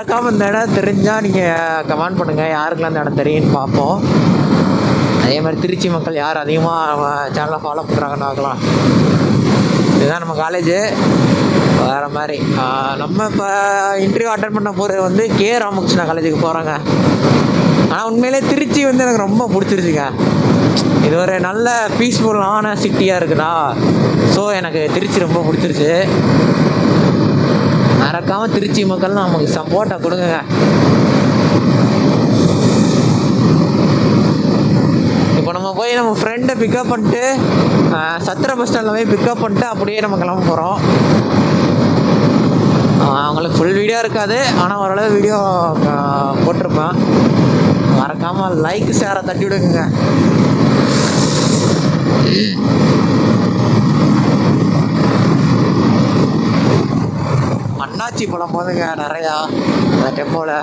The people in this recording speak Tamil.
மறக்காம இந்த இடம் தெரிஞ்சால் நீங்கள் கமெண்ட் பண்ணுங்கள், யாருக்கெல்லாம் இந்த இடம் தெரியும்னு பார்ப்போம். அதே மாதிரி திருச்சி மக்கள் யார் அதிகமாக சேனலை ஃபாலோ பண்ணுறாங்கன்னு பார்க்கலாம். இதுதான் நம்ம காலேஜு. வேறு மாதிரி நம்ம இப்போ இன்டர்வியூ அட்டன் பண்ண போகிறது வந்து கே ராமகிருஷ்ணா காலேஜுக்கு போகிறோங்க. ஆனால் உண்மையிலே திருச்சி வந்து எனக்கு ரொம்ப பிடிச்சிருச்சுங்க. இது ஒரு நல்ல பீஸ்ஃபுல்லான சிட்டியாக இருக்குதா, ஸோ எனக்கு திருச்சி ரொம்ப பிடிச்சிருச்சு. மறக்காமல் திருச்சி மக்கள் நமக்கு சப்போர்ட்டை கொடுங்க. இப்போ நம்ம போய் நம்ம ஃப்ரெண்டை பிக்கப் பண்ணிட்டு சத்திர பஸ் ஸ்டாண்டில் போய் பிக்கப் பண்ணிட்டு அப்படியே நம்ம கிளம்ப போகிறோம். அவங்களுக்கு ஃபுல் வீடியோ இருக்காது, ஆனால் ஓரளவு வீடியோ போட்டிருப்பேன். மறக்காமல் லைக் ஷேரை தட்டி விடுங்க. அண்ணாச்சி பழம் போதுங்க நிறையா அந்த டெம்போவில்.